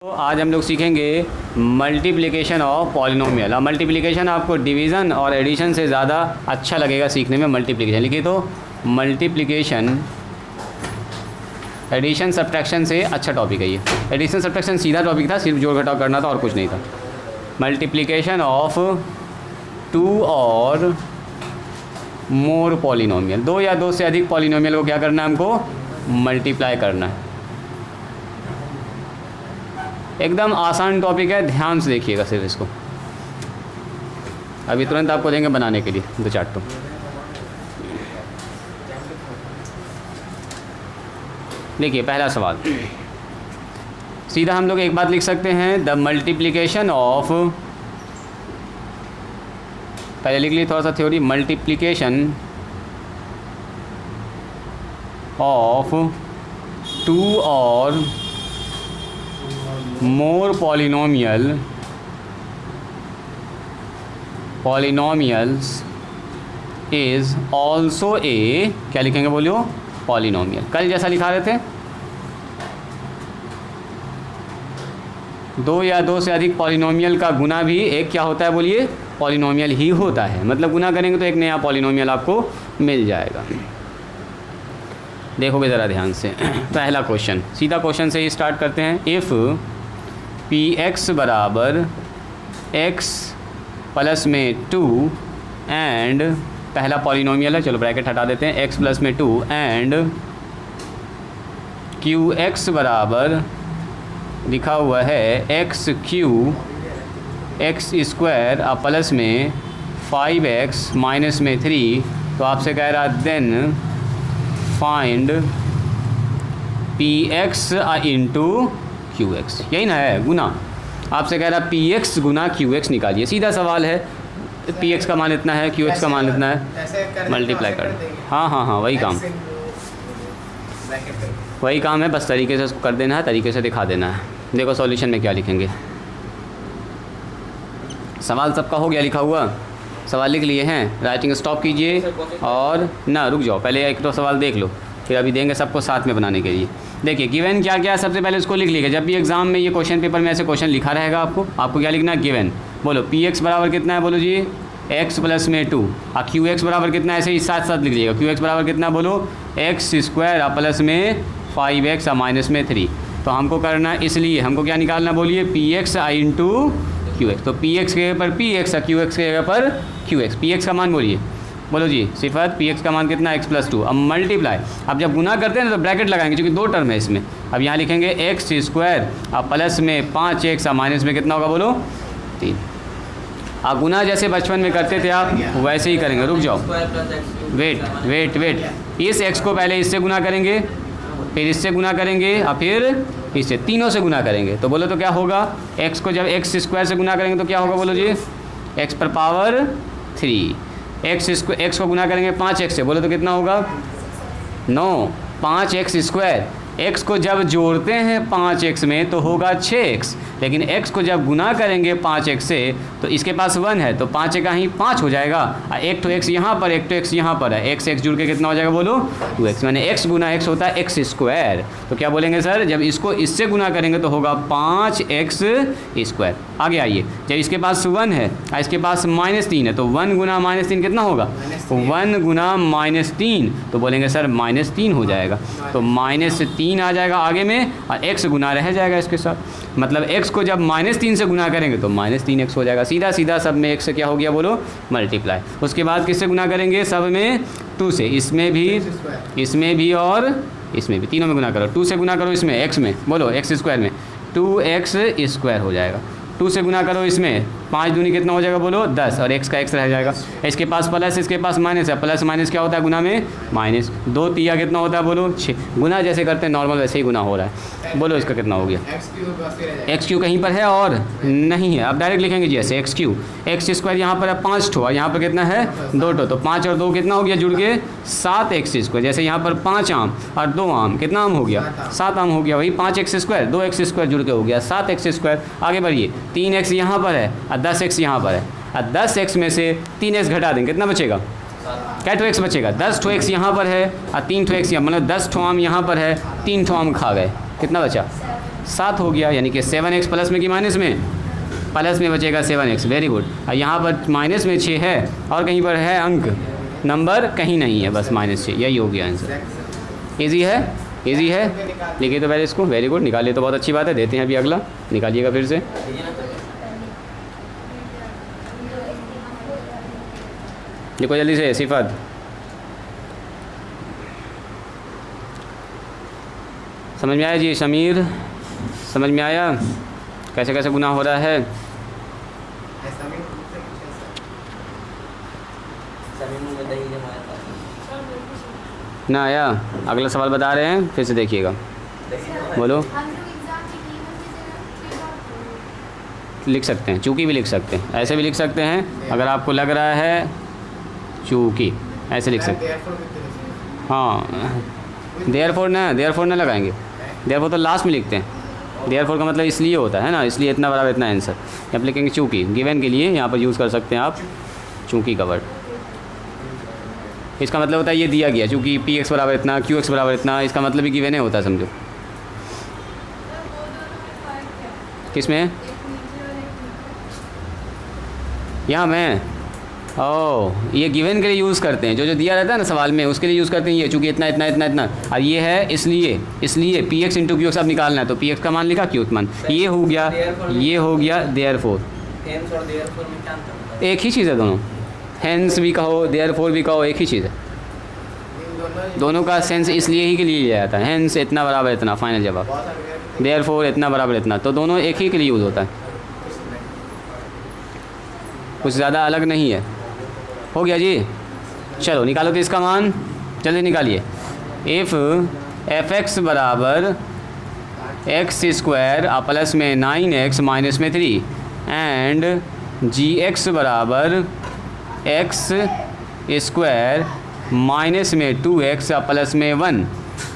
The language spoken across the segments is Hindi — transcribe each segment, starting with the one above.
तो आज हम लोग सीखेंगे मल्टीप्लिकेशन ऑफ पॉलिनोमियल। अब मल्टीप्लिकेशन आपको डिवीज़न और एडिशन से ज़्यादा अच्छा लगेगा सीखने में। मल्टीप्लिकेशन लिखिए तो मल्टीप्लिकेशन एडिशन सब्ट्रैक्शन से अच्छा टॉपिक है ये। एडिशन सब्ट्रैक्शन सीधा टॉपिक था, सिर्फ जोड़ घटाव करना था और कुछ नहीं था। मल्टीप्लिकेशन ऑफ टू और मोर पॉलिनोमियल, दो या दो से अधिक पॉलिनोमियल को क्या करना है, हमको मल्टीप्लाई करना है। एकदम आसान टॉपिक है, ध्यान से देखिएगा सिर्फ इसको। अभी तुरंत आपको देंगे बनाने के लिए दो चार्ट। तो देखिए पहला सवाल, सीधा हम लोग एक बात लिख सकते हैं, द मल्टीप्लिकेशन ऑफ, पहले लिख लिए थोड़ा सा थ्योरी, मल्टीप्लिकेशन ऑफ टू और more polynomials is also a, क्या लिखेंगे बोलियो, पॉलिनोमियल। कल जैसा लिखा रहे थे, दो या दो से अधिक पॉलिनोमियल का गुना भी एक क्या होता है बोलिए, पॉलिनोमियल ही होता है। मतलब गुना करेंगे तो एक नया पॉलिनोमियल आपको मिल जाएगा। देखोगे ज़रा ध्यान से। पहला क्वेश्चन, सीधा क्वेश्चन से ही स्टार्ट करते हैं। इफ़ पी एक्स बराबर एक्स प्लस में 2 एंड, पहला पॉलिनोमियल है, चलो ब्रैकेट हटा देते हैं, एक्स प्लस में 2 एंड क्यू एक्स बराबर लिखा हुआ है एक्स क्यू एक्स स्क्वायर और प्लस में 5x माइनस में 3, तो आपसे कह रहा then find P X into Q X, यही ना है गुना। आपसे कह रहा पी एक्स गुना क्यू एक्स निकालिए, सीधा सवाल है। पी एक्स का मान इतना है, क्यू एक्स का मान इतना है, मल्टीप्लाई कर। हाँ वही काम, वही काम है, बस तरीके से उसको कर देना है, तरीके से दिखा देना है। देखो सॉल्यूशन में क्या लिखेंगे। सवाल सबका हो गया लिखा हुआ, सवाल लिख लिए हैं, राइटिंग स्टॉप कीजिए और ना रुक जाओ, पहले एक तो सवाल देख लो, फिर अभी देंगे सबको साथ में बनाने के लिए। देखिए गिवन क्या क्या है, सबसे पहले उसको लिख लीजिए। जब भी एग्जाम में ये क्वेश्चन पेपर में ऐसे क्वेश्चन लिखा रहेगा आपको क्या लिखना है, गिवन। बोलो पी एक्स बराबर कितना है, बोलो जी एक्स प्लस में 2, और क्यू एक्स बराबर कितना है, ऐसे ही साथ साथ लिख लीजिएगा। क्यू एक्स बराबर कितना, बोलो एक्स स्क्वायर और प्लस में 5x और माइनस में 3। तो हमको करना है, इसलिए हमको क्या निकालना, बोलिए पी एक्स आई इंटू क्यू एक्स। तो पी एक्स के जगह पर पी एक्स और क्यू एक्स के जगह पर क्यू एक्स। पी एक्स का मान बोलिए, बोलो जी सिफत, पी एक्स का मान कितना, x प्लस 2। अब मल्टीप्लाई, अब जब गुना करते हैं ना तो ब्रैकेट लगाएंगे, क्योंकि दो टर्म है इसमें। अब यहाँ लिखेंगे एक्स स्क्वायर और प्लस में 5x और माइनस में कितना होगा, बोलो 3। अब गुना जैसे बचपन में करते थे आप, वैसे ही करेंगे। रुक जाओ, वेट, इस x को पहले इससे गुना करेंगे, फिर इससे गुना करेंगे और फिर इससे, तीनों से गुना करेंगे। तो बोलो तो क्या होगा, x को जब एक्स स्क्वायर से गुना करेंगे तो क्या होगा, बोलो जी x पर पावर 3। एक्स को गुना करेंगे 5x से, बोलो तो कितना होगा, 9, 5x स्क्वायर। x को जब जोड़ते हैं 5x में तो होगा 6x, लेकिन x को जब गुना करेंगे 5x से तो इसके पास 1 है, तो 5 का ही 5 हो जाएगा, और एक तो x यहाँ पर, एक तो x यहाँ पर है, x जुड़ के कितना हो जाएगा, बोलो 2x। मैंने x गुना x होता है x स्क्वायर। तो क्या बोलेंगे सर, जब इसको इससे गुना करेंगे तो होगा 5x स्क्वायर। आगे आइए, जब इसके पास 1 है और इसके पास -3 है, तो 1 गुना -3 कितना होगा, 1 गुना -3, तो बोलेंगे सर -3 हो जाएगा। तो -3 आ जाएगा आगे में, और x गुना रह जाएगा इसके साथ। मतलब x को जब -3 से गुना करेंगे तो -3x हो जाएगा। सीधा सीधा सब में x से क्या हो गया, बोलो मल्टीप्लाई। उसके बाद किससे गुना करेंगे, सब में 2 से, इसमें भी और इसमें भी, तीनों में गुना करो। 2 से गुना करो इसमें, x में, बोलो x स्क्वायर में 2x स्क्वायर हो जाएगा। 2 से गुना करो इसमें, 5 दूनी कितना हो जाएगा, बोलो 10, और x का x रह जाएगा। इसके पास प्लस, इसके पास माइनस है, प्लस माइनस क्या होता है गुना में, माइनस। 2 तिया कितना होता है, बोलो 6। गुना जैसे करते हैं नॉर्मल वैसे ही गुना हो रहा है। बोलो इसका कितना हो गया, एक्स क्यू कहीं पर है और नहीं है, अब डायरेक्ट लिखेंगे जी ऐसे एक्स क्यू, एक्स स्क्वायर यहाँ पर है 5 ठो, और यहाँ पर कितना है 2 ठो, तो 5 और 2 कितना हो गया जुड़ के 7x स्क्वायर। जैसे यहाँ पर 5 आम और 2 आम, कितना आम हो गया, 7 आम हो गया, वही 5x स्क्वायर 2x स्क्वायर जुड़ के हो गया 7x स्क्वायर। आगे बढ़िए, 3x यहाँ पर है और 10x यहाँ पर है, और 10x में से 3x घटा देंगे, कितना बचेगा, क्या ठो x बचेगा, 10 ठो x यहाँ पर है और 3 ठो x यहाँ, मतलब 10 ठो आम यहाँ पर है, 3 ठो आम खा गए, कितना बचा 7 हो गया, यानी कि 7x प्लस में कि माइनस में, प्लस में बचेगा 7x। Very good. और यहाँ पर माइनस में 6 है और कहीं पर है अंक, नंबर कहीं नहीं है, बस -6, यही हो गया आंसर। ईजी है, ईजी है। लिखिए तो पहले इसको। वेरी गुड, निकालिए तो बहुत अच्छी बात है। देते हैं अभी अगला, निकालिएगा फिर से। देखो जल्दी से सिफत। समझ में आया जी समीर? समझ में आया कैसे कैसे गुनाह हो रहा है? ना आया? अगला सवाल बता रहे हैं, फिर से देखिएगा। बोलो। लिख सकते हैं, चूँकि भी लिख सकते हैं, ऐसे भी लिख सकते हैं। अगर आपको लग रहा है चूँकि, ऐसे लिख सकते हैं। हाँ, देयरफॉर ना लगाएंगे। देयरफॉर तो लास्ट में लिखते हैं। देयरफॉर का मतलब इसलिए होता है ना, इसलिए इतना बराबर इतना आंसर। यहाँ पर लिखेंगे चूँकि। गिवन के लिए यहाँ पर यूज़ कर सकते हैं आप चूँकि का वर्ड। इसका मतलब होता है ये दिया गया, चूँकि px बराबर इतना, qx बराबर इतना, इसका मतलब ही गिवन है होता है, समझो। किस में? यहाँ में। ओह, ये गिवन के लिए यूज़ करते हैं, जो दिया रहता है ना सवाल में, उसके लिए यूज़ करते हैं ये, चूँकि इतना इतना इतना इतना, और ये है इसलिए px इंटू qx अब निकालना है, तो px का मान लिखा, q का मान, ये हो गया देयरफॉर। एक ही चीज़ है दोनों, हेंस भी कहो, देयरफॉर भी कहो, एक ही चीज़ है। दोनों का सेंस इसलिए ही के लिए लिया जाता है। हेंस इतना बराबर इतना, फाइनल जवाब। देयरफॉर इतना बराबर इतना, तो दोनों एक ही के लिए यूज़ होता है, कुछ ज़्यादा अलग नहीं है। हो गया जी। चलो निकालो तो इसका मान, जल्दी निकालिए। इफ़ fx बराबर x² प्लस में 9x माइनस में 3 एंड gx बराबर x² माइनस में 2x प्लस में 1,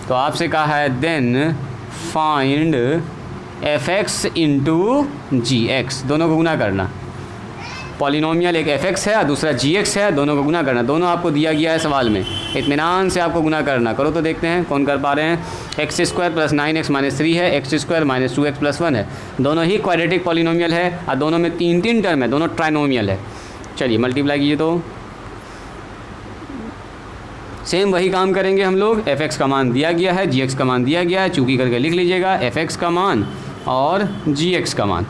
तो आपसे कहा है then find fx into gx। दोनों को गुना करना। पॉलिनोमियल एक fx है और दूसरा gx है, दोनों को गुना करना। दोनों आपको दिया गया है सवाल में, इत्मीनान से आपको गुना करना। करो तो देखते हैं कौन कर पा रहे हैं। x² प्लस 9x माइनस 3 है, x² माइनस 2x प्लस 1 है। दोनों ही क्वाड्रेटिक पॉलिनोमियल है और दोनों में 3 टर्म है, दोनों ट्राइनोमियल है। चलिए मल्टीप्लाई कीजिए तो सेम वही काम करेंगे हम लोग। fx का मान दिया गया है, gx का मान दिया गया है, चूँकि करके लिख लीजिएगा fx का मान और gx का मान,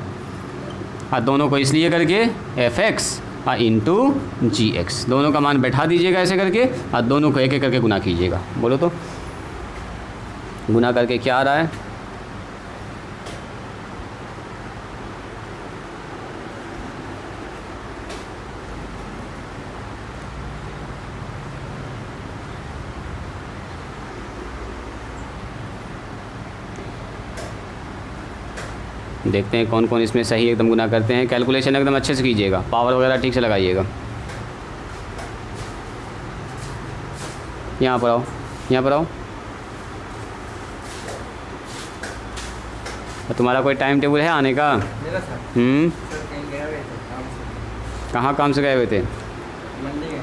और दोनों को इसलिए करके fx और इंटू gx, दोनों का मान बैठा दीजिएगा ऐसे करके, और दोनों को एक एक करके गुना कीजिएगा। बोलो तो गुना करके क्या आ रहा है? देखते हैं कौन कौन इसमें सही एकदम गुना करते हैं। कैलकुलेशन एकदम अच्छे से कीजिएगा, पावर वगैरह ठीक से लगाइएगा। यहाँ पर आओ, यहाँ पर आओ। तुम्हारा कोई टाइम टेबल है आने का? कहाँ काम से गए हुए थे?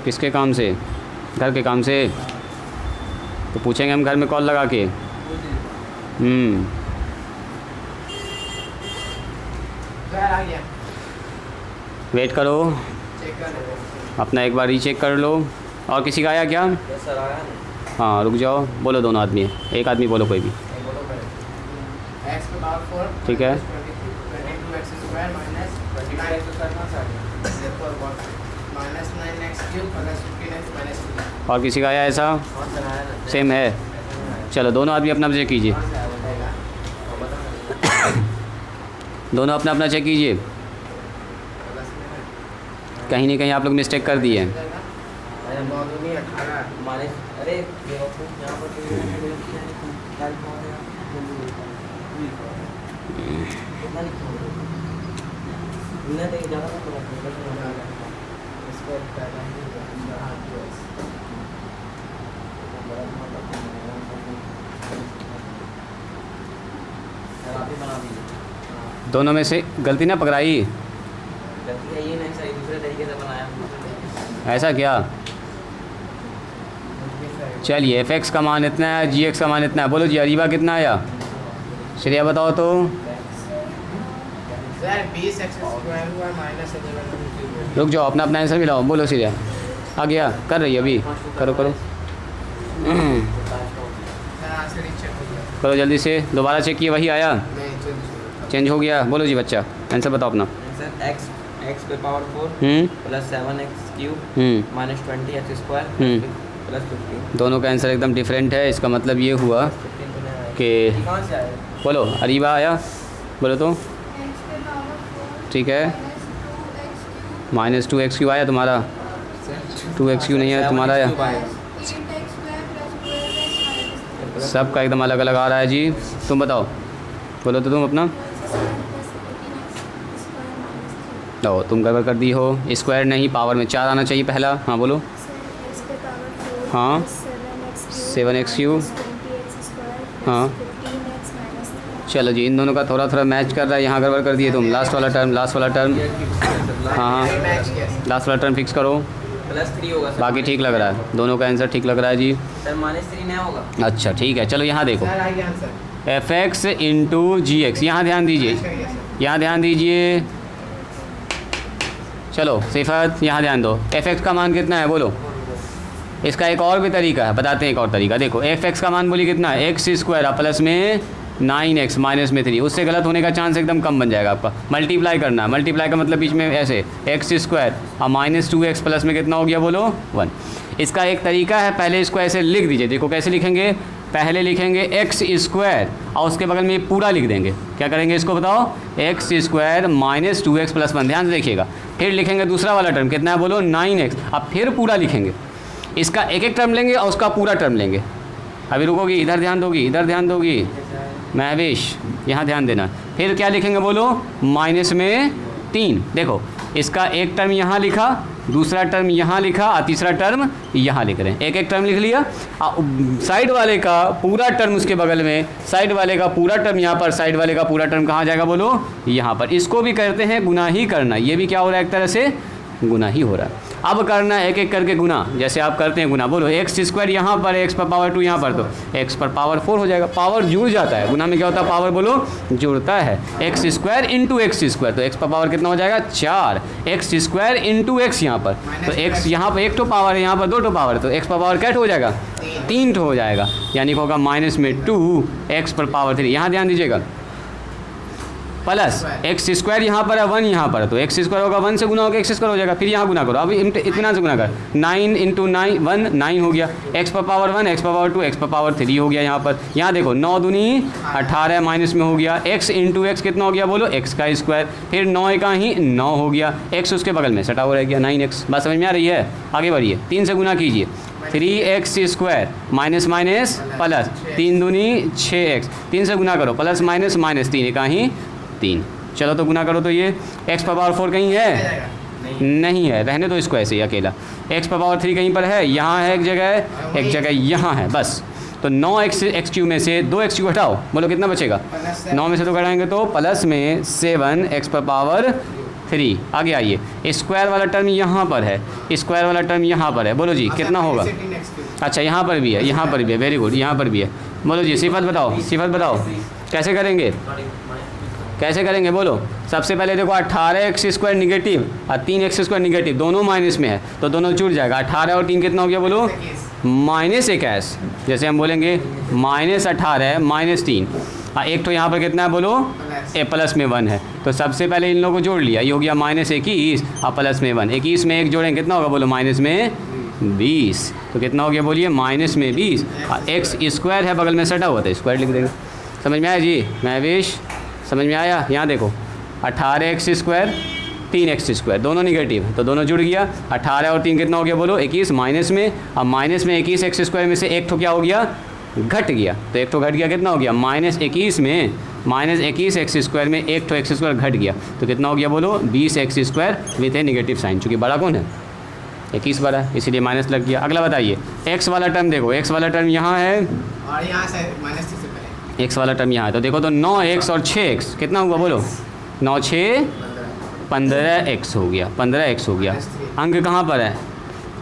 किसके काम से? घर के काम से? तो पूछेंगे हम घर में कॉल लगा के। वेट करो, अपना एक बार रीचेक कर लो। और किसी का आया क्या? हाँ रुक जाओ, बोलो दोनों आदमी, एक आदमी बोलो कोई भी। ठीक है, और किसी का आया ऐसा? सेम है। चलो दोनों आदमी अपना चेक कीजिए, दोनों अपना अपना चेक कीजिए। कहीं नहीं कहीं आप लोग मिस्टेक कर दिए हैं। दोनों में से गलती ना पकड़ाई, ऐसा क्या? चलिए fx का मान इतना है, gx का मान इतना है। बोलो जी, अरीबा कितना आया? श्रेया बताओ तो। सर 20x स्क्वायर हुआ माइनस 11 रुक जाओ, अपना अपना आंसर भी लाओ। बोलो श्रेया। आ गया, कर रही है अभी, करो करो करो जल्दी से। दोबारा चेक किए, वही आया, चेंज हो गया। बोलो जी बच्चा, आंसर बताओ अपना। आंसर x पे power 4 plus 7x cube minus 20x square plus 15। दोनों का आंसर एकदम डिफरेंट है। इसका मतलब ये हुआ कि कहाँ से आया? बोलो, अरीबा आया, बोलो तो। ठीक है, -2x³ आया तुम्हारा, 2x³ नहीं है तुम्हारा आया। सबका एकदम अलग अलग आ रहा है जी। तुम बताओ, बोलो तो तुम अपना। ओ, तुम गड़बड़ कर दी हो। स्क्वायर नहीं, पावर में 4 आना चाहिए पहला। हाँ बोलो। हाँ 7x³। हाँ चलो जी, इन दोनों का थोड़ा थोड़ा मैच कर रहा है। यहाँ गड़बड़ कर दिए तुम। लास्ट वाला टर्म, लास्ट वाला टर्म। हाँ लास्ट वाला टर्म फिक्स करो। +3 होगा सर। बाकी ठीक लग रहा है, दोनों का आंसर ठीक लग रहा है जी। सर -3 नहीं होगा। अच्छा ठीक है, चलो यहाँ देखो, सर आ गया answer. fx into G x. यहाँ ध्यान दीजिए, यहाँ ध्यान दीजिए। चलो सिफत, यहाँ ध्यान दो। fx का मान कितना है बोलो। इसका एक और भी तरीका है, बताते हैं एक और तरीका। देखो fx का मान बोलिए कितना है, x² प्लस में 9x माइनस में 3। उससे गलत होने का चांस एकदम कम बन जाएगा आपका। मल्टीप्लाई करना है, मल्टीप्लाई का मतलब बीच में ऐसे x² और -2x प्लस में कितना हो गया बोलो 1। इसका एक तरीका है, पहले इसको ऐसे लिख दीजिए। देखो कैसे लिखेंगे, पहले लिखेंगे x² और उसके बगल में पूरा लिख देंगे। क्या करेंगे इसको बताओ, x² -2x प्लस 1। ध्यान से देखिएगा। फिर लिखेंगे दूसरा वाला टर्म कितना है बोलो 9x। अब फिर पूरा लिखेंगे। इसका एक एक टर्म लेंगे और उसका पूरा टर्म लेंगे। अभी रुकोगी, इधर ध्यान दोगी, इधर ध्यान दोगी महविश, यहाँ ध्यान देना। फिर क्या लिखेंगे बोलो, माइनस में 3। देखो इसका एक टर्म यहाँ लिखा, दूसरा टर्म यहाँ लिखा और तीसरा टर्म यहाँ लिख रहे हैं। एक एक टर्म लिख लिया। साइड वाले का पूरा टर्म उसके बगल में, साइड वाले का पूरा टर्म यहाँ पर, साइड वाले का पूरा टर्म कहाँ जाएगा बोलो यहाँ पर। इसको भी कहते हैं गुना ही करना। ये भी क्या हो रहा है, एक तरह से गुना ही हो रहा है। अब करना है एक एक करके गुना, जैसे आप करते हैं गुना। बोलो x² यहाँ पर, x पर पावर 2 यहाँ पर, तो x पर पावर 4 हो जाएगा। पावर जुड़ जाता है, गुना में क्या होता है, पावर बोलो जुड़ता है। x² इंटू x², तो x पर पावर कितना हो जाएगा 4। x² इंटू x यहाँ पर, तो x यहाँ पर 1 तो पावर है, यहाँ पर 2 तो पावर है, तो x पर पावर क्या हो जाएगा 3 हो जाएगा। यानी होगा -2 x पर पावर 3। यहाँ ध्यान दीजिएगा, प्लस x² यहाँ पर है, 1 यहाँ पर है, तो x² होगा 1 से गुना होगा x² हो जाएगा। फिर यहाँ गुना करो, अब इतना से गुना कर, 9 इंटू 9 1 9 हो गया। x पर पावर 1, x पर पावर 2, x पर पावर 3 हो गया यहाँ पर। यहाँ देखो 9 दूनी 18 माइनस में हो गया। x इंटू x कितना हो गया बोलो x का स्क्वायर। फिर 9 का ही 9 हो गया, x उसके बगल में सटा हुआ रह गया 9x। बात समझ में आ रही है, आगे बढ़िए। 3 से गुना कीजिए, 3x² माइनस माइनस प्लस 3 दूनी 6x। 3 से गुना करो, प्लस माइनस माइनस 3 का ही 3। चलो तो गुना करो, तो ये x पर पावर 4 कहीं है नहीं है, रहने दो इसको ऐसे ही अकेला। x पर पावर 3 कहीं पर है, यहाँ है एक जगह यहाँ है बस। तो 9x³ में से 2x³ हटाओ, बोलो कितना बचेगा। 9 में से 2 घटाएंगे तो प्लस में 7x पर पावर 3। आगे आइए, स्क्वायर वाला टर्म यहाँ पर है, स्क्वायर वाला टर्म यहाँ पर है। बोलो जी कितना होगा। अच्छा यहाँ पर भी है, यहाँ पर भी है, वेरी गुड, यहाँ पर भी है। बोलो जी सिफत बताओ, सिफत बताओ कैसे करेंगे, कैसे करेंगे बोलो। सबसे पहले देखो 18x² निगेटिव और 3x² निगेटिव, दोनों माइनस में है तो दोनों जुड़ जाएगा। 18 और 3 कितना हो गया बोलो -21। जैसे हम बोलेंगे -18 -3 और एक तो यहाँ पर कितना है बोलो ए प्लस में 1 है, तो सबसे पहले इन लोगों को जोड़ लिया। ये हो गया -21 और प्लस में 1। 21 में 1 जोड़ेंगे कितना होगा बोलो -20। तो कितना हो गया बोलिए -20 और x² है बगल में सटा हुआ था, स्क्वायर लिख देंगे। समझ में आया जी महविश, समझ में आया। यहाँ देखो 18x² 3x², दोनों निगेटिव तो दोनों जुड़ गया। 18 और 3 कितना हो गया बोलो 21 माइनस में, अब माइनस में 21x² में से एक तो क्या हो गया घट गया, तो एक तो घट गया कितना हो गया -21 में -21x² में एक तो x² घट गया, तो कितना हो गया बोलो 20x² with A negative sign. चूँकि बड़ा कौन है 21 बड़ा, इसीलिए माइनस लग गया। अगला बताइए x वाला टर्म देखो, x वाला टर्म यहाँ है और यहाँ से -3 से पहले x वाला टर्म यहाँ है, तो देखो तो 9x और 6x कितना हुआ बोलो 9 6 15x हो गया, 15x हो गया। अंक कहाँ पर है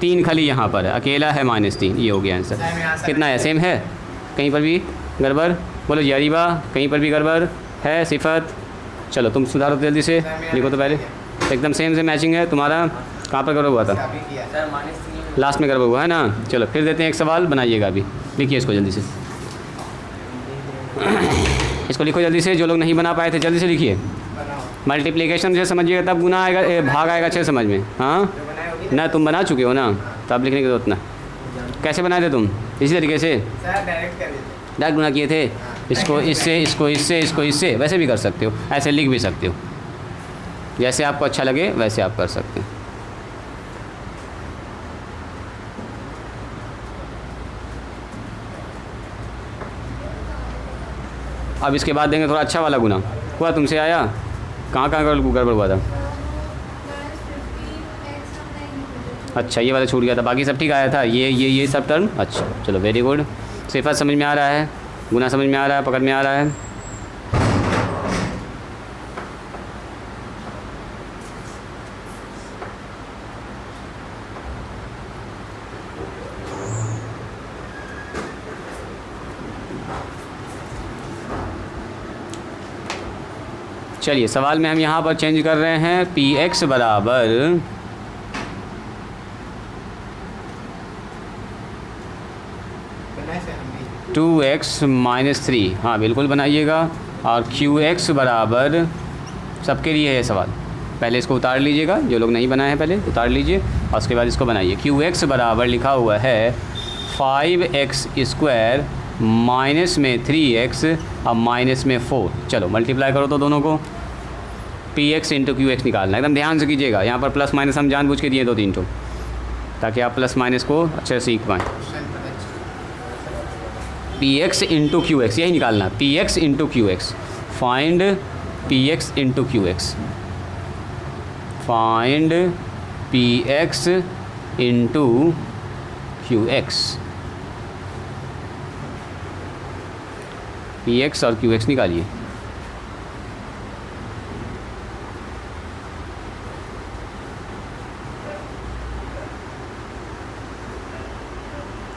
3 खाली यहाँ पर है, अकेला है -3, ये हो गया आंसर। कितना है सेम है, कहीं पर भी गड़बड़ बोलो जी अरीबा, कहीं पर भी गड़बड़ है सिफत? चलो तुम सुधारो तो जल्दी से, लिखो तो पहले। एकदम सेम से मैचिंग है तुम्हारा। कहाँ पर गड़बड़ हुआ था? अभी किया सर -3 लास्ट में गड़बड़ हुआ है ना। चलो फिर देते हैं एक सवाल, बनाइएगा अभी। लिखिए इसको जल्दी से, इसको लिखो जल्दी से। जो लोग नहीं बना पाए थे जल्दी से लिखिए। बनाओ मल्टीप्लिकेशन से समझिएगा तब गुना आएगा, भाग आएगा अच्छे समझ में। हाँ जो बनाए होगी ना, तुम बना चुके हो ना, तब लिखने की जरूरत ना। कैसे बनाए थे तुम? इसी तरीके से सर डायरेक्ट कर देते। डायरेक्ट गुना किए थे। इसको इससे, इसको इससे, इसको इससे, वैसे भी कर सकते हो, ऐसे लिख भी सकते हो। जैसे आपको अच्छा लगे वैसे आप कर सकते हैं। अब इसके बाद देंगे थोड़ा अच्छा वाला गुना। हुआ तुमसे आया? कहाँ कहाँ गड़बड़ हुआ था? अच्छा ये वाला छूट गया था, बाकी सब ठीक आया था। ये सब टर्म अच्छा। चलो वेरी गुड। सिफत समझ में आ रहा है, गुना समझ में आ रहा है, पकड़ में आ रहा है। चलिए सवाल में हम यहाँ पर चेंज कर रहे हैं पी एक्स बराबर बनाए से हम भी 2x-3। हाँ बिल्कुल बनाइएगा। और QX बराबर, सबके लिए है सवाल। पहले इसको उतार लीजिएगा, जो लोग नहीं बनाए हैं पहले उतार लीजिए और उसके बाद इसको बनाइए। QX बराबर लिखा हुआ है 5x² माइनस में 3x और माइनस में 4। चलो मल्टीप्लाई करो तो दोनों को। PX इंटू QX निकालना, एकदम ध्यान से कीजिएगा। यहाँ पर प्लस माइनस हम जानबूझ के दिए 2-3 तो, ताकि आप प्लस माइनस को अच्छे से सीख पाएँ। PX इंटू QX यही निकालना, PX into QX। Find PX into QX, find PX into QX। PX और QX निकालिए।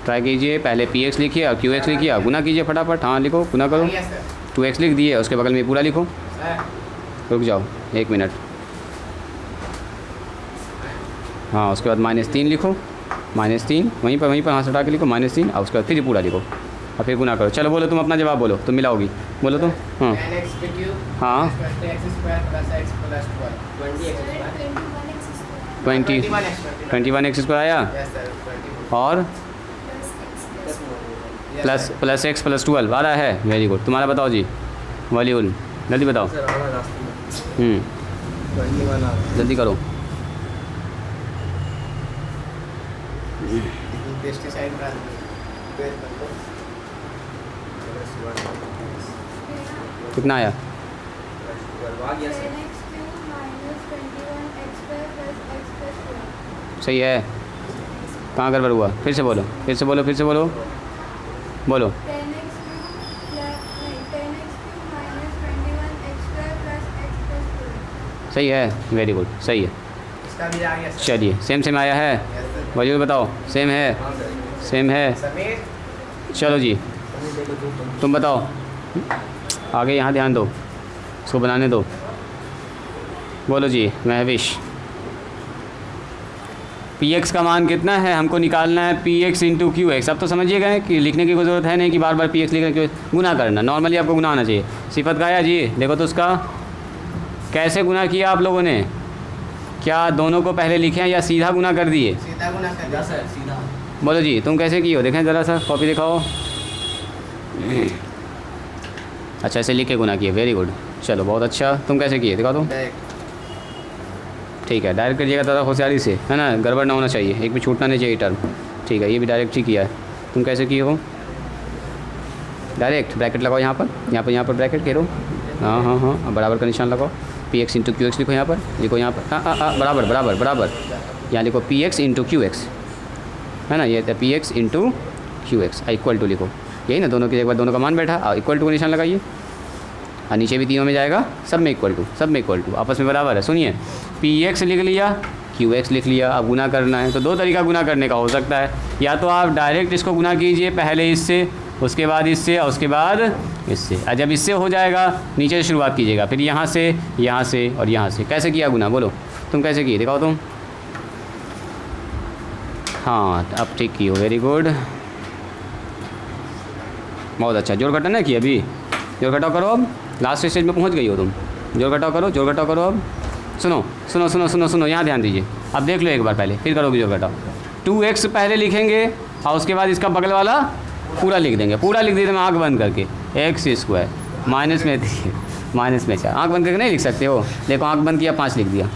ट्राई कीजिए, पहले PX लिखिए और QX लिखिए और गुना कीजिए फटाफट। हाँ लिखो, गुना करो। यस सर 2x लिख दिए, उसके बगल में पूरा लिखो। सर रुक जाओ 1 मिनट। हाँ उसके बाद -3 लिखो, -3 वहीं पर हाथ हटा के लिखो -3 और उसके बाद फिर पूरा लिखो और फिर गुना करो। चलो बोलो तुम अपना जवाब बोलो, तुम मिलाओगी। बोलो तुम। हाँ 10x³ हाँ 20x² plus x plus 12 21x² आया। यस सर 24 और प्लस x प्लस 12 आ रहा है। Very good. तुम्हारा बताओ जी, वॉल्यूम जल्दी बताओ। सर वाला रास्ते में 21 जल्दी करो। पेस्टिसाइड डाल दो। कितना आया? आ गया सर। सही है। कहाँ गड़बड़ हुआ? फिर से बोलो, फिर से बोलो, फिर से बोलो, बोलो। 10x³ minus 21x² plus x plus 12। सही है, वेरी गुड, सही है। इसका भी आ गया सर। चलिए सेम आया है। यस सर वॉल्यूम बताओ। सेम है, हाँ सर। सेम है। समीर चलो जी तुम बताओ। आगे यहाँ ध्यान दो, इसको बनाने दो। बोलो जी महविश। PX का मान कितना है हमको निकालना है? PX into QX। अब तो समझिएगा कि लिखने की कोई ज़रूरत है नहीं कि बार बार PX लिखने की, गुना करना। नॉर्मली आपको गुना आना चाहिए। सिफत का आया जी, देखो तो उसका कैसे गुना किया आप लोगों ने? क्या दोनों को पहले लिखे हैं या सीधा गुना कर दिए? सीधा गुना कर सीधा सर, सीधा। बोलो जी तुम कैसे किए हो? देखें ज़रा सा कॉपी दिखाओ। अच्छा ऐसे लिख के गुना किए, वेरी गुड। चलो बहुत अच्छा। तुम कैसे किए दिखा दो। ठीक है, डायरेक्ट करिएगा ज़रा होशियारी से, है ना, गड़बड़ ना होना चाहिए, एक भी छूटना नहीं चाहिए टर्म। ठीक है, ये भी डायरेक्ट ही किया है। तुम कैसे किए हो? डायरेक्ट ब्रैकेट लगाओ यहाँ पर ब्रैकेट घेरो। हाँ हाँ हाँ बराबर का निशान लगाओ। PX इंटू QX लिखो यहाँ पर, लिखो यहाँ पर। हाँ बराबर बराबर बराबर। यहाँ लिखो PX इंटू QX, है ना, ये PX into QX equal to लिखो। यही ना, दोनों की एक बार दोनों का मान बैठा और इक्वल टू का निशान लगाइए। और नीचे भी तीनों में जाएगा, सब में इक्वल टू, सब में इक्वल टू, आपस में बराबर है। सुनिए, PX लिख लिया, QX लिख लिया। अब गुना करना है तो दो तरीका गुना करने का हो सकता है। या तो आप डायरेक्ट इसको गुना कीजिए पहले इससे, उसके बाद इससे और उसके बाद इससे। और जब इससे हो जाएगा नीचे से शुरुआत कीजिएगा, फिर यहाँ से और यहाँ से। कैसे किया गुना बोलो, तुम कैसे किए दिखाओ तुम। हाँ अब ठीक की हो, वेरी गुड, बहुत अच्छा। जोड़ घटाव ना किया अभी, जोड़ घटाव करो। अब लास्ट स्टेज में पहुँच गई हो तुम, जोड़ घटाव करो, जोड़ घटाव करो। अब सुनो सुनो सुनो सुनो सुनो, यहाँ ध्यान दीजिए। अब देख लो एक बार पहले, फिर करोगे जोड़ घटाव। 2x पहले लिखेंगे और उसके बाद इसका बगल वाला पूरा लिख देंगे, पूरा लिख देते हैं आँख बंद करके। x² माइनस में 4, आँख बंद करके नहीं लिख सकते हो। देखो आँख बंद किया, 5 लिख दिया,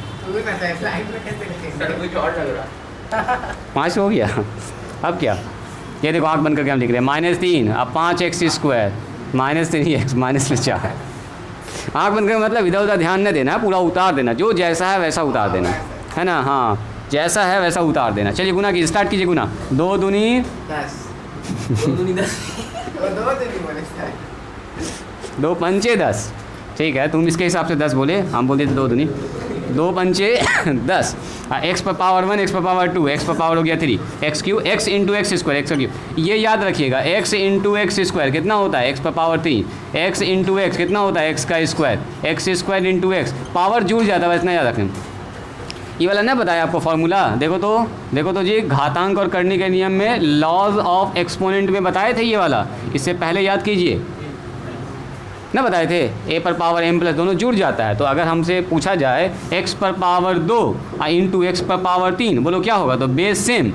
सर कुछ और लग रहा। 5 हो गया। अब क्या, ये देखो आँख बंद करके हम लिख रहे हैं -3, अब 5x² -3x -4। आँख बंद करके मतलब इधर उधर ध्यान न देना, पूरा उतार देना, जो जैसा है वैसा उतार देना है ना। हाँ जैसा है वैसा उतार देना। चलिए गुना की स्टार्ट कीजिए। गुना 2 दूनी 10 2 दूनी 10। 2 दिन बोले स्टार्ट। 2 पंचे 10, ठीक है, तुम इसके हिसाब से 10 बोले, हम बोलते थे 2 दूनी 2 पंचे 10। x पर पावर 1, x पर पावर 2, x पर पावर हो गया 3, x³ x into x² x³। ये याद रखिएगा, x इंटू x² कितना होता है, x पर पावर 3, x इंटू x कितना होता है, x का square, x² into x। Power जुड़ जाता है, इतना याद रखें। ये वाला ना बताया आपको फार्मूला, देखो तो जी, घातांक और करने के नियम में लॉज ऑफ एक्सपोनेंट में बताए थे ये वाला, इससे पहले याद कीजिए ना, बताए थे। a पर पावर m प्लस दोनों जुड़ जाता है। तो अगर हमसे पूछा जाए x पर पावर 2 इंटू x पर पावर 3, बोलो क्या होगा, तो बेस सेम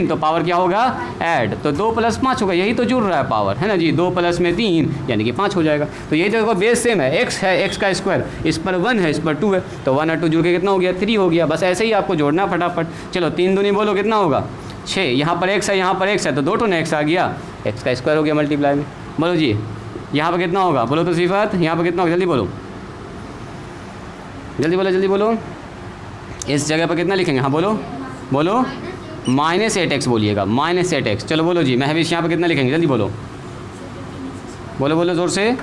तो पावर क्या होगा, ऐड, तो 2 + 5 होगा, यही तो जुड़ रहा है पावर, है ना जी। 2 + 3 यानी कि 5 हो जाएगा। तो यही देखो बेस सेम है, x है, x का स्क्वायर, इस पर 1 है, इस पर 2 है, तो 1 और 2 जुड़ के कितना हो गया, 3 हो गया। बस ऐसे ही आपको जोड़ना फटाफट। चलो 3 दूनी बोलो कितना होगा, 6। यहाँ पर x है, यहाँ पर x है, तो 2 टू x आ गया, x का स्क्वायर हो गया मल्टीप्लाई में। बोलो जी यहाँ पर कितना होगा, बोलो तो सिफत, यहाँ पर कितना होगा, जल्दी बोलो, जल्दी बोलो। इस जगह पर कितना लिखेंगे, हाँ बोलो -8x बोलिएगा, -8x। चलो बोलो जी महविश, यहाँ पर कितना लिखेंगे, जल्दी बोलो ज़ोर से।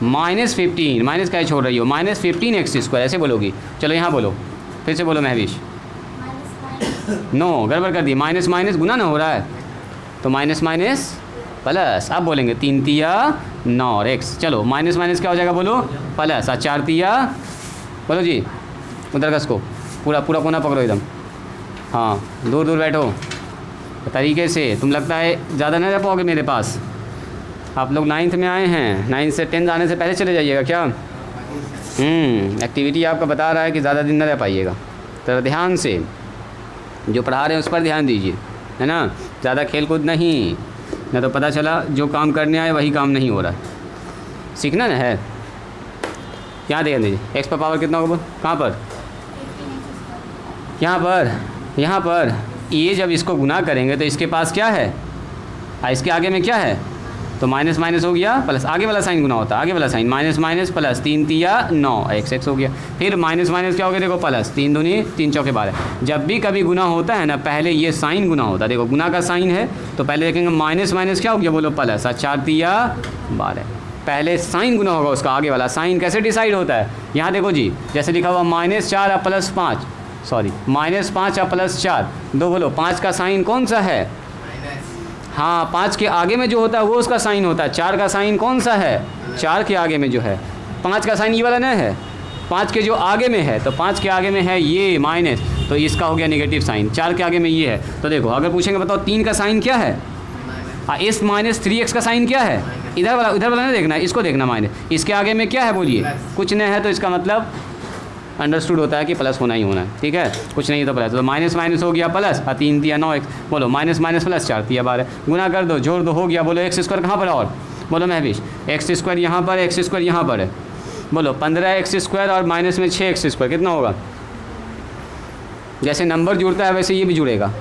-15, माइनस क्या छोड़ रही हो, -15x², ऐसे बोलोगी। चलो यहाँ बोलो, फिर से बोलो महविश। नो गड़बड़ कर दी, माइनस गुना ना हो रहा है, तो माइनस प्लस। आप बोलेंगे 3 तिया 9 और x। चलो माइनस क्या हो जाएगा, बोलो प्लस, और 4 तिया, बोलो जी उधर का इसको पूरा कोना पकड़ो एकदम, हाँ दूर बैठो तरीके से। तुम लगता है ज़्यादा नहीं रह पाओगे मेरे पास, आप लोग 9th में आए हैं, 9 से 10 आने से पहले चले जाइएगा क्या। एक्टिविटी आपका बता रहा है कि ज़्यादा दिन न रह पाइएगा, तो ध्यान से जो पढ़ा रहे हैं उस पर ध्यान दीजिए, है ना। ज़्यादा खेल कूद नहीं, न तो पता चला जो काम करने आए वही काम नहीं हो रहा है, सीखना ना है। यहाँ ध्यान दीजिए, x पर पावर कितना होगा, कहाँ पर, यहाँ पर। ये जब इसको गुना करेंगे तो इसके पास क्या है, इसके आगे में क्या है, तो माइनस हो गया, प्लस आगे वाला साइन गुना होता है, आगे वाला साइन माइनस प्लस 3 तिया 9 x हो गया, फिर माइनस क्या हो गया, देखो प्लस 3 दूनी 3 चौके 12। जब भी कभी गुना होता है ना, पहले ये साइन गुना होता है, देखो गुना का साइन है तो पहले देखेंगे माइनस क्या हो गया, बोलो प्लस, 4 तिया 12। पहले साइन गुना होगा उसका आगे वाला साइन। कैसे डिसाइड होता है, यहाँ देखो जी, जैसे लिखा हुआ -4 और +5, सॉरी -5 और +4, 2 बोलो 5 का साइन कौन सा है, हाँ 5 के आगे में जो होता है वो उसका साइन होता है। 4 का साइन कौन सा है, 4 के आगे में जो है, 5 का साइन ये वाला नहीं है, 5 के जो आगे में है, तो 5 के आगे में है ये माइनस, तो इसका हो गया नेगेटिव साइन। 4 के आगे में ये है, तो देखो अगर पूछेंगे बताओ 3 का साइन क्या है, इस -3x का साइन क्या है, इधर वाला नहीं देखना, इसको देखना माइनस, इसके आगे में क्या है बोलिए, कुछ नहीं है, तो इसका मतलब अंडरस्टूड होता है कि प्लस होना ही होना है, ठीक है, कुछ नहीं तो प्लस, तो माइनस हो गया प्लस, 3 तिया 9x, बोलो माइनस प्लस 4 तिया 12, गुना कर दो, जोड़ दो, हो गया। बोलो x² कहाँ पर, और बोलो महविश, x² यहाँ पर, x² यहाँ पर है, बोलो 15x² और माइनस में 6x² कितना होगा। जैसे नंबर जुड़ता है वैसे ये भी जुड़ेगा,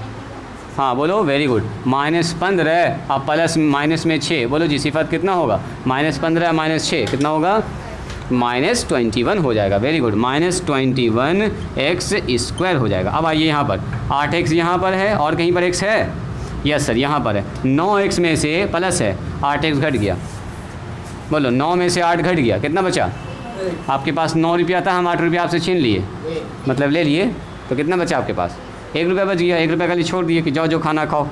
हाँ बोलो वेरी गुड। -15 और प्लस माइनस में 6, बोलो जी सिफत कितना होगा, -15 -6 कितना होगा, -21 हो जाएगा। वेरी गुड, -21x² हो जाएगा। अब आइए यहाँ पर 8x यहाँ पर है और कहीं पर x है, यस सर यहाँ पर है। 9x में से प्लस है 8x घट गया, बोलो 9 में से 8 घट गया, कितना बचा, आपके पास 9 रुपया था, हम 8 रुपया आपसे छीन लिए, मतलब ले लिए, तो कितना बचा आपके पास, 1 रुपया बच गया। 1 रुपया खाली छोड़ दिए कि जाओ जो खाना खाओ,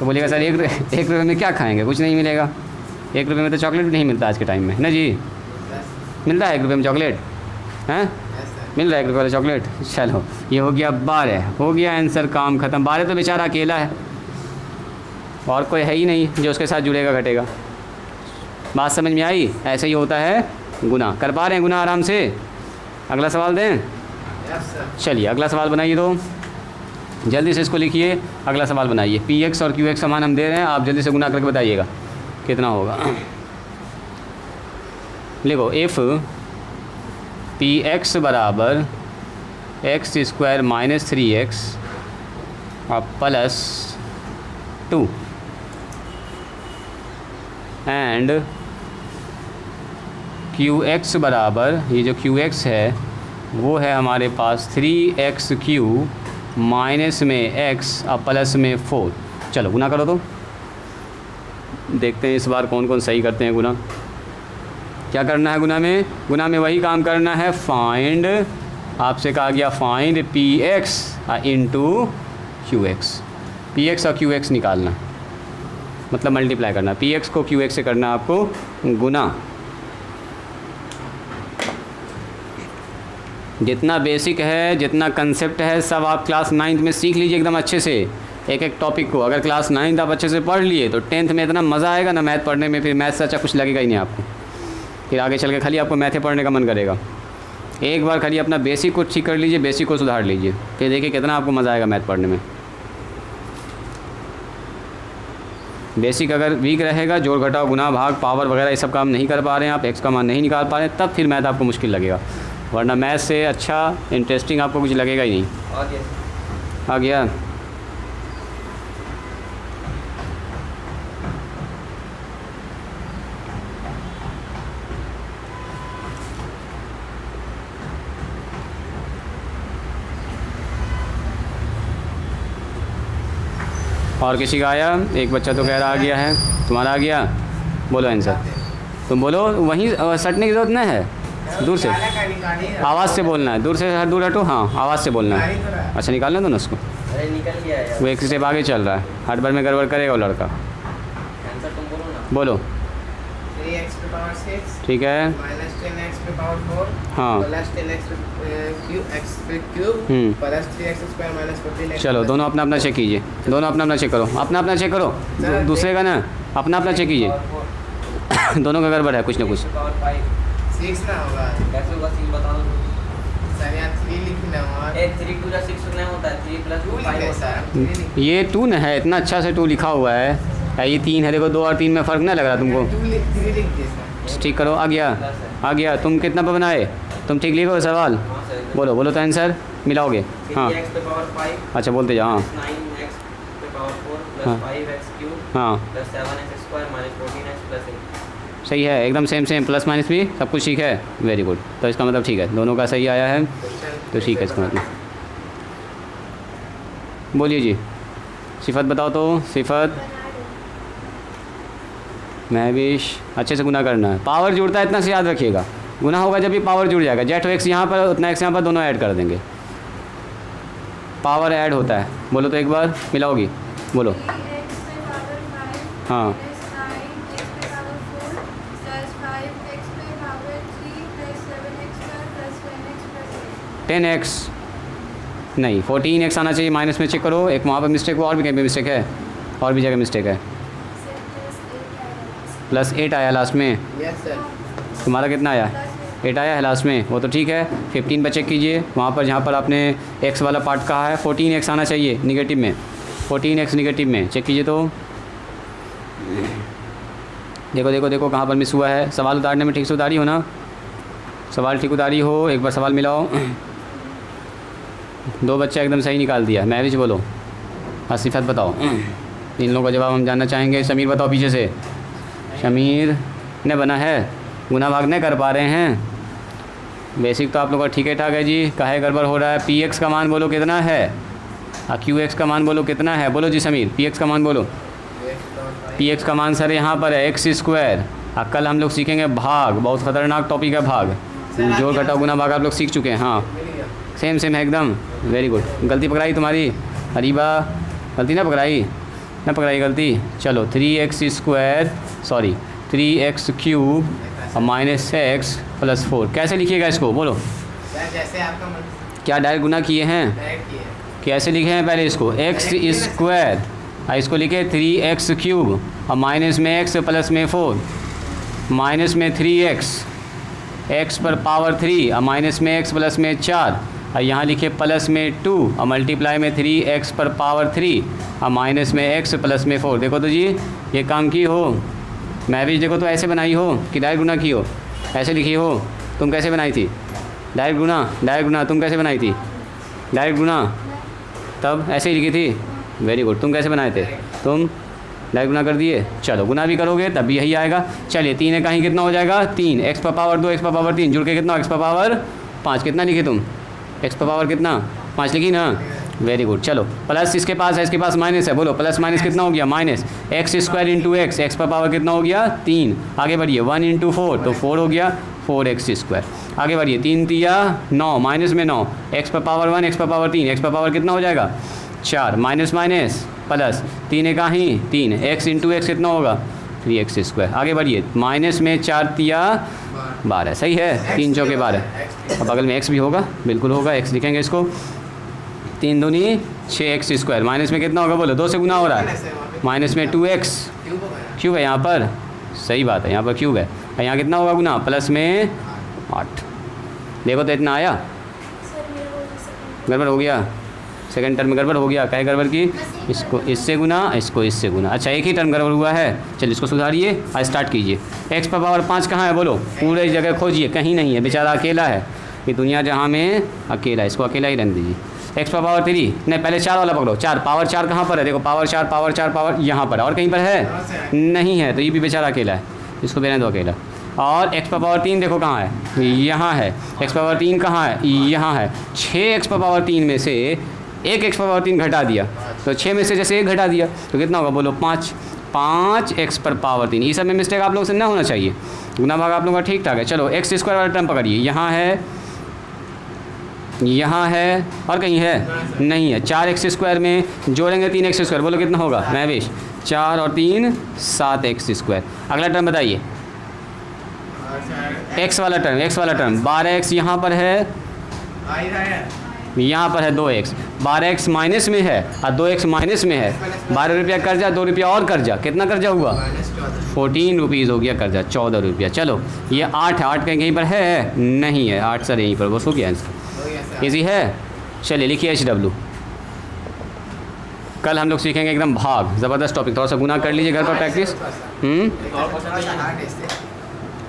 तो बोलेगा सर 1 रुपये में क्या खाएंगे, कुछ नहीं मिलेगा। 1 रुपये में तो चॉकलेट भी नहीं मिलता आज के टाइम में ना जी। मिलता है 1 रुपये में चॉकलेट? हैं, मिल रहा है 1 रुपये वाला चॉकलेट। चलो ये हो गया 12, हो गया आंसर, काम ख़त्म। 12 तो बेचारा अकेला है और कोई है ही नहीं जो उसके साथ जुड़ेगा घटेगा। बात समझ में आई? ऐसे ही होता है गुना। कर पा रहे हैं गुना आराम से? अगला सवाल दें? चलिए अगला सवाल बनाइए, तो जल्दी से इसको लिखिए। अगला सवाल बनाइए। px और qx समान हम दे रहे हैं, आप जल्दी से गुना करके बताइएगा कितना होगा। लिखो इफ़ px बराबर x स्क्वायर माइनस 3x और प्लस 2 एंड qx बराबर, ये जो qx है वो है हमारे पास 3x³ माइनस में x और प्लस में 4। चलो गुना करो तो देखते हैं इस बार कौन कौन सही करते हैं गुना। क्या करना है गुना में? गुना में वही काम करना है, फाइंड, आपसे कहा गया find px into qx। px और qx निकालना, मतलब मल्टीप्लाई करना। px को qx से करना आपको गुना। जितना बेसिक है, जितना कंसेप्ट है, सब आप क्लास 9th में सीख लीजिए एकदम अच्छे से, एक एक टॉपिक को। अगर क्लास 9th आप अच्छे से पढ़ लिए तो 10th में इतना मज़ा आएगा ना मैथ पढ़ने में, फिर मैथ से अच्छा कुछ लगेगा ही नहीं आपको। फिर आगे चल के खाली आपको मैथ पढ़ने का मन करेगा। एक बार खाली अपना बेसिक को ठीक कर लीजिए, बेसिक को सुधार लीजिए, फिर देखिए कितना आपको मज़ा आएगा मैथ पढ़ने में। बेसिक अगर वीक रहेगा, जोड़ घटाव गुना भाग पावर वगैरह ये सब काम नहीं कर पा रहे हैं आप, एक्स का मान नहीं निकाल पा रहे हैं, तब फिर मैथ आपको मुश्किल लगेगा, वरना मैथ से अच्छा इंटरेस्टिंग आपको कुछ लगेगा ही नहीं। आ गया? और किसी का आया? एक बच्चा तो कह रहा आ गया है, तुम्हारा आ गया? बोलो आंसर, तुम बोलो। वहीं सटने की जरूरत नहीं है, दूर से आवाज़ से बोलना है, दूर से दूर हटो। हाँ आवाज़ से बोलना है। अच्छा निकालना दो ना उसको, अरे निकल गया यार। वो एक स्टेप आगे चल रहा है, हर बार में गड़बड़ करेगा वो लड़का। आंसर तुम बोलो ना। बोलो। 3x पे पावर 6 ठीक है, माइनस 10x पे पावर 4 हाँ प्लस 10x पे cube plus 3x square minus 14x। चलो दोनों अपना अपना चेक कीजिए, दोनों अपना अपना चेक करो, अपना अपना चेक करो, दूसरे का ना अपना अपना चेक कीजिए। दोनों का गड़बड़ है कुछ ना कुछ। 6 ना होगा, कैसे होगा 6 बता दो। सर यहाँ 3 लिखना होगा। 3 2 6 नहीं होता है, 3 प्लस 2 5 होता है। ये 2 न है, इतना अच्छा से 2 लिखा हुआ है। ये 3 है, देखो 2 और 3 में फ़र्क नहीं लग रहा तुमको? 3 लिख दिया। ठीक करो, आ गया आ गया। तुम कितना पर बनाए? तुम ठीक लिखो सवाल, बोलो बोलो तो आंसर मिलाओगे। हाँ 3x पे पावर 5 अच्छा बोलते जाओ। हाँ 9x पे पावर 4 प्लस हाँ। 5x³ हाँ plus 7x square minus 14x plus 8। सही है, एकदम सेम सेम, प्लस माइनस भी सब कुछ ठीक है। वेरी गुड, तो इसका मतलब ठीक है, दोनों का सही आया है, तो ठीक है इसका मतलब। बोलिए जी, सिफत बताओ तो। सिफत महविश, अच्छे से गुना करना है, पावर जुड़ता है इतना से याद रखिएगा। गुना होगा जब भी पावर जुड़ जाएगा, जेट एक्स यहाँ पर उतना एक्स यहाँ पर, दोनों ऐड कर देंगे, पावर ऐड होता है। बोलो तो एक बार मिलाओगी, बोलो। 3x पे पावर 5 हाँ प्लस 9x पे पावर 4 प्लस 5x पे power 3 plus 7x square plus 10x plus 10x नहीं 14x आना चाहिए, माइनस में चेक करो, एक वहाँ पर मिस्टेक हुआ, और भी कहीं पर मिस्टेक है, और भी जगह मिस्टेक है। प्लस 8 आया लास्ट में, यस सर। तुम्हारा कितना आया? 8 आया है लास्ट में, वो तो ठीक है। 15 पर चेक कीजिए, वहाँ पर जहाँ पर आपने x वाला पार्ट कहा है 14x आना चाहिए निगेटिव में, 14x निगेटिव में चेक कीजिए। तो देखो देखो देखो कहाँ पर मिस हुआ है। सवाल उतारने में ठीक से उतारी हो ना, सवाल ठीक उतारी हो, एक बार सवाल मिलाओ। 2 बच्चा एकदम सही निकाल दिया। महविश बोलो, सिफत बताओ, इन लोगों का जवाब हम जानना चाहेंगे। समीर बताओ पीछे से, शमीर ने बना है, गुना भाग नहीं कर पा रहे हैं। बेसिक तो आप लोगों का ठीक है ठाक है जी, काहे गड़बड़ हो रहा है? px का मान बोलो कितना है, और qx का मान बोलो कितना है। बोलो जी समीर, px का मान बोलो। px का मान सर यहाँ पर है x स्क्वायर, और कल हम लोग सीखेंगे भाग, बहुत ख़तरनाक टॉपिक है भाग, जोड़ घटाव गुना भाग आप लोग सीख चुके हैं। हाँ सेम सेम है एकदम, वेरी गुड। गलती पकड़ाई तुम्हारी, अरीबा गलती ना पकड़ाई, ना पकड़ाई गलती। चलो 3x² सॉरी 3x³ -x + 4 कैसे लिखिएगा इसको बोलो। सर जैसे आपका मन क्या डायरेक्ट गुना किए हैं? डायरेक्ट किए। कैसे लिखे हैं पहले इसको? x² इसको लिखे 3x³ और माइनस में x प्लस में 4 माइनस में 3x x पर पावर 3 और माइनस में x प्लस में 4 और यहाँ लिखे प्लस में 2 और मल्टीप्लाई में 3x पर पावर 3 और माइनस में x प्लस में 4। देखो तो जी ये काम की हो। मैं भी देखो तो ऐसे बनाई हो कि डायरेक्ट गुना की हो? ऐसे लिखी हो। तुम कैसे बनाई थी? डायरेक्ट गुना तुम कैसे बनाई थी? डायरेक्ट गुना तब ऐसे ही लिखी थी। Very good. तुम कैसे बनाए थे? तुम डायरेक्ट गुना कर दिए। चलो गुना भी करोगे तब भी यही आएगा। चलिए 3 है कहीं कितना हो जाएगा? 3 x पर पावर 2 x पर पावर 3 जुड़ के कितना x पर पावर 5। कितना लिखे तुम? x पर पावर कितना? 5 लिखी ना। Very good. चलो प्लस इसके पास है, इसके पास माइनस है। बोलो प्लस माइनस कितना हो गया? माइनस x² × x पर पावर कितना हो गया? 3। आगे बढ़िए 1 × 4 तो 4 हो गया 4x²। आगे बढ़िए 3 तिया 9 माइनस में 9 x पर पावर 1 x पर पावर 3 x पर पावर कितना हो जाएगा? 4 माइनस माइनस प्लस 3 का ही 3 x × x कितना होगा? 3x²। आगे बढ़िए माइनस में 4 तिया 12 सही है। 3 चौके 12 और बगल में x भी होगा, बिल्कुल होगा x लिखेंगे इसको। 3 दूनी 6x² माइनस में कितना होगा? बोलो 2 से गुना हो रहा है। माइनस में 2x क्यूब है यहाँ पर। सही बात है यहाँ पर क्यूब है और यहाँ कितना होगा गुना? प्लस में 8। देखो तो इतना आया। गड़बड़ हो गया। सेकंड टर्म में गड़बड़ हो गया। क्या है गड़बड़ की? इसको इससे गुना इसको इससे गुना। अच्छा एक ही टर्म गड़बड़ हुआ है। चलिए इसको सुधारिए और स्टार्ट कीजिए। x पर पावर 5 कहाँ है? बोलो पूरे जगह खोजिए, कहीं नहीं है। बेचारा अकेला है ये दुनिया जहाँ में अकेला है। इसको अकेला ही रहने दीजिए। x पर पावर 3 नहीं पहले 4 वाला पकड़ो। 4 पावर 4 कहाँ पर है? देखो पावर 4 पावर 4 पावर यहाँ पर और कहीं पर है? नहीं है। तो ये भी बेचारा अकेला है, इसको भी रहने दो अकेला। और x पर पावर 3 देखो कहाँ है? यहाँ है। x पर पावर 3 कहाँ है? यहाँ है। 6x पर पावर 3 में से एक x पर पावर 3 घटा दिया तो 6 में से जैसे 1 घटा दिया तो कितना होगा? बोलो 5 5x पर पावर 3। ये सब में मिस्टेक आप लोगों से ना होना चाहिए। गुना भाग आप लोगों का ठीक ठाक है। चलो x² वाला टर्म पकड़िए। यहाँ है और कहीं है? नहीं है। 4x² में जोड़ेंगे 3x²। बोलो कितना होगा? महवेश 4 और 3 7x²। अगला टर्म बताइए। x वाला टर्म 12x यहाँ पर है, यहाँ पर है 2x। 12x माइनस में है और 2x माइनस में है। 12 रुपया कर्जा 2 रुपया और कर्जा। कितना कर्जा हुआ? 14 रुपीज़ हो गया कर्जा, 14 रुपया। चलो ये 8 है। 8 कहीं पर है? नहीं है। 8 सर यहीं पर बस हो गया आंसर। ईजी है। चलिए लिखिए HW। कल हम लोग सीखेंगे एकदम भाग, ज़बरदस्त टॉपिक। थोड़ा सा गुना कर लीजिए घर पर प्रैक्टिस।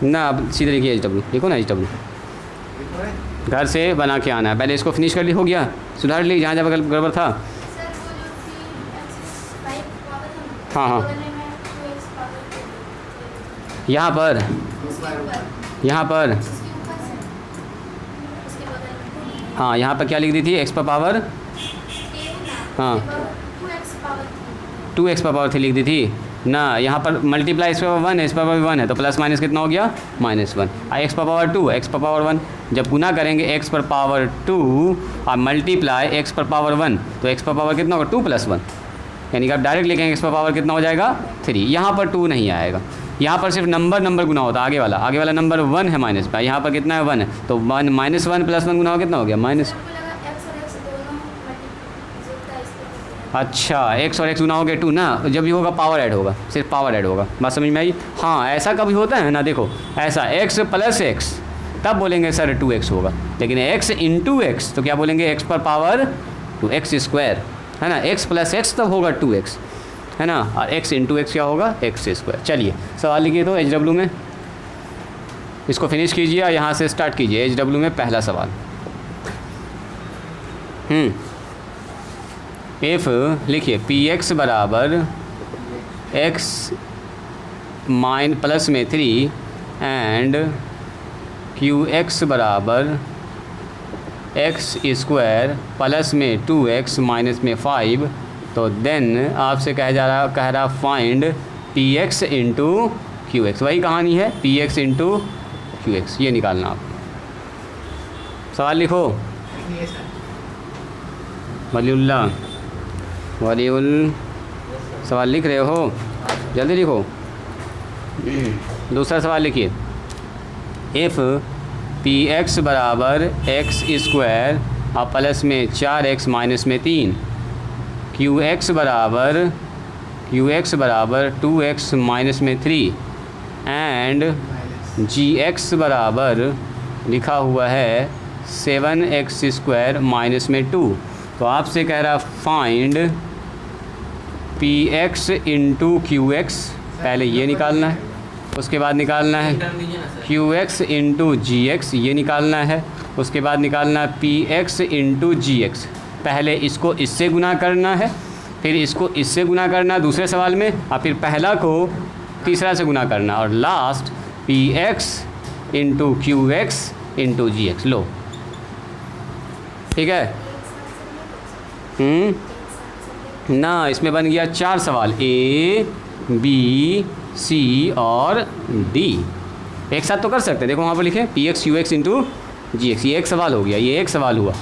ना अब सीधे लिखिए HW। देखो ना HW घर से बना के आना है। पहले इसको फिनिश कर ली। हो गया? सुधार ली जहाँ जहाँ गड़बड़ था। हाँ यहाँ पर हाँ यहाँ पर क्या लिख दी थी? x पर पावर 2x पर पावर 3 लिख दी थी ना। यहाँ पर मल्टीप्लाई x पर पावर 1 x पर पावर 1 है तो प्लस माइनस कितना हो गया? -1। x पर पावर 2 x पर पावर 1 जब गुना करेंगे x पर पावर 2 और मल्टीप्लाई x पर पावर 1 तो x पर पावर कितना होगा? 2 + 1 यानी कि आप डायरेक्ट लिखेंगे x पर पावर कितना हो जाएगा? 3। यहाँ पर 2 नहीं आएगा। यहाँ पर सिर्फ नंबर गुना होता है। आगे वाला नंबर 1 है माइनस पर। यहाँ पर कितना है? 1 है तो 1 -1 + 1 गुना हो कितना हो गया? माइनस। अच्छा x और x गुना हो गया 2 ना। जब भी होगा पावर ऐड होगा, सिर्फ पावर ऐड होगा। बात समझ में आई? हाँ ऐसा कभी होता है ना। देखो ऐसा x + x तब बोलेंगे सर 2x होगा, लेकिन x × x तो क्या बोलेंगे? x पर पावर 2x² है ना। x + x तब होगा 2x है ना। और x × x क्या होगा? x²। चलिए सवाल लिखिए तो HW में। इसको फिनिश कीजिए और यहाँ से स्टार्ट कीजिए। HW में पहला सवाल। इफ़ लिखिए px बराबर x प्लस में 3 एंड qx बराबर x² प्लस में 2x माइनस में 5 तो देन आपसे कह रहा फाइंड px × qx। वही कहानी है px × qx। ये निकालना आप। सवाल लिखो। वलीउल सवाल लिख रहे हो? जल्दी लिखो। दूसरा सवाल लिखिए। इफ़ पी एक्स बराबर एक्स स्क्वायर और प्लस में 4x माइनस में 3, क्यू एक्स बराबर 2x माइनस में 3 एंड जी एक्स बराबर लिखा हुआ है 7x स्क्वायर माइनस में 2। तो आपसे कह रहा find P X into Q x, पहले ये निकालना है, उसके बाद निकालना है Q X into G X, ये निकालना है, उसके बाद निकालना है P X into G x. पहले इसको इससे गुना करना है, फिर इसको इससे गुना करना दूसरे सवाल में, और फिर पहला को तीसरा से गुना करना, और last P X into Q X into G X. लो ठीक है। ना, इसमें बन गया 4 सवाल, ए बी सी और डी। एक साथ तो कर सकते हैं। देखो वहाँ पर लिखे P X Q X into G X, ये एक सवाल हो गया, ये एक सवाल हुआ,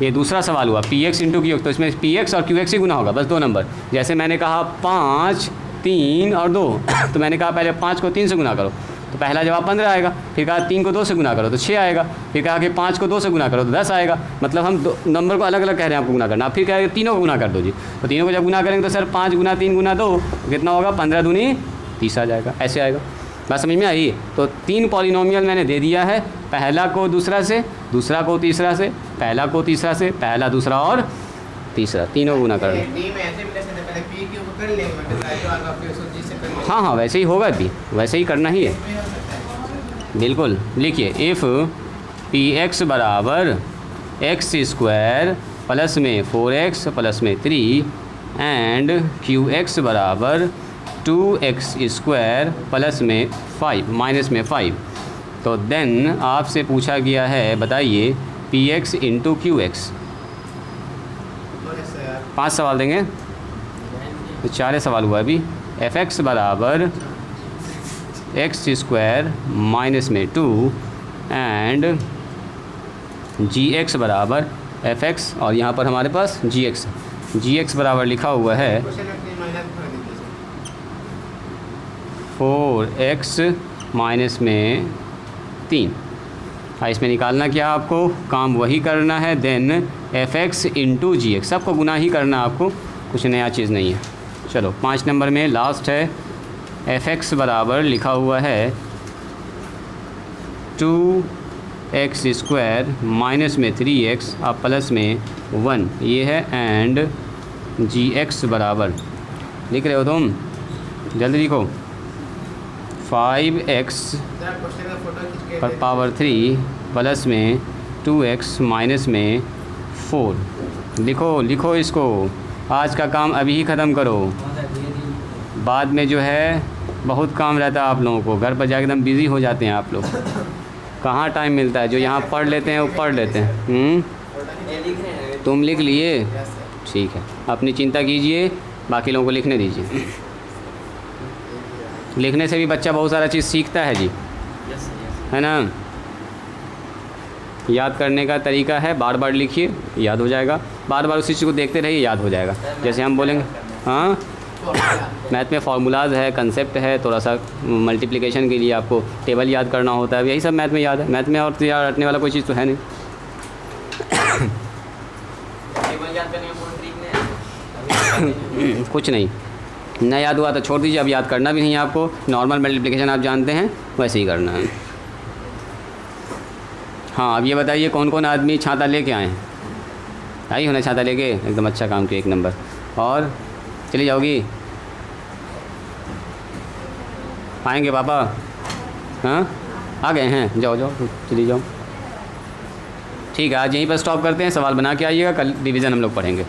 ये दूसरा सवाल हुआ P X into Q x. तो इसमें पी एक्स और क्यू एक्स ही गुना होगा, बस 2 नंबर। जैसे मैंने कहा 5, 3 और 2 तो मैंने कहा पहले 5 को 3 से गुना करो तो पहला जवाब 15 आएगा, फिर कहा 3 को 2 से गुना करो तो 6 आएगा, फिर कहा कि 5 को 2 से गुना करो तो 10 आएगा। मतलब हम 2 नंबर को अलग अलग कह रहे हैं आपको गुना करना। फिर कह रहे हैं तीनों को गुना कर दो जी, तो तीनों को जब गुना करेंगे तो सर 5 गुना 3 गुना 2 तो कितना होगा, 15 दूनी 30 आ जाएगा, ऐसे आएगा। बात समझ में आई? तो 3 पॉलिनोमियल मैंने दे दिया है, पहला को दूसरा से, दूसरा को तीसरा से, पहला को तीसरा से, पहला दूसरा और तीसरा, तीनों गुना कर लो। हाँ हाँ वैसे ही होगा भी, वैसे ही करना ही है, बिल्कुल। लिखिए इफ़ पी एक्स बराबर एक्स स्क्वायर प्लस में 4x प्लस में 3 एंड क्यू एक्स बराबर 2x स्क्वायर प्लस में 5 माइनस में 5, तो देन आपसे पूछा गया है बताइए P X into Q x. 5 सवाल देंगे तो 4 सवाल हुआ अभी। एफ एक्स बराबर एक्स स्क्वायर माइनस में 2 एंड जी एक्स बराबर एफ एक्स, और यहाँ पर हमारे पास जी एक्स बराबर लिखा हुआ है 4x माइनस में 3। इसमें निकालना क्या आपको, काम वही करना है, then F x into G x, सबको गुना ही करना आपको, कुछ नया चीज़ नहीं है। चलो 5 नंबर में लास्ट है, एफ एक्स बराबर लिखा हुआ है 2x स्क्वायर माइनस में 3x और प्लस में 1, ये है, एंड जी एक्स बराबर लिख रहे हो तुम, जल्दी लिखो 5x पर पावर 3 प्लस में 2x माइनस में 4। लिखो इसको, आज का काम अभी ही ख़त्म करो, बाद में जो है बहुत काम रहता है आप लोगों को, घर पर जाकर एकदम बिज़ी हो जाते हैं आप लोग, कहाँ टाइम मिलता है। जो यहाँ पढ़ लेते हैं वो पढ़ लेते हैं। तुम लिख लिए, ठीक है, अपनी चिंता कीजिए, बाकी लोगों को लिखने दीजिए। लिखने से भी बच्चा बहुत सारा चीज़ सीखता है जी, है ना। याद करने का तरीका है, बार बार लिखिए, याद हो जाएगा, बार बार उसी चीज़ को देखते रहिए, याद हो जाएगा। जैसे हम बोलेंगे, हाँ मैथ में फार्मूलाज है, कंसेप्ट है, थोड़ा सा मल्टीप्लिकेशन के लिए आपको टेबल याद करना होता है, यही सब मैथ में याद है। मैथ में और तो याद रखने वाला कोई चीज़ तो है नहीं। कुछ नहीं, न याद हुआ तो छोड़ दीजिए, अब याद करना भी नहीं है आपको, नॉर्मल मल्टीप्लिकेशन आप जानते हैं वैसे ही करना है। हाँ अब ये बताइए कौन कौन आदमी छाता लेके आए हैं? आई होना छाता लेके, एकदम अच्छा काम किया, 1 नंबर। और चली जाओगी? आएंगे पापा? हाँ आ गए हैं, जाओ चली जाओ। ठीक है, आज यहीं पर स्टॉप करते हैं, सवाल बना के आइएगा, कल डिवीज़न हम लोग पढ़ेंगे।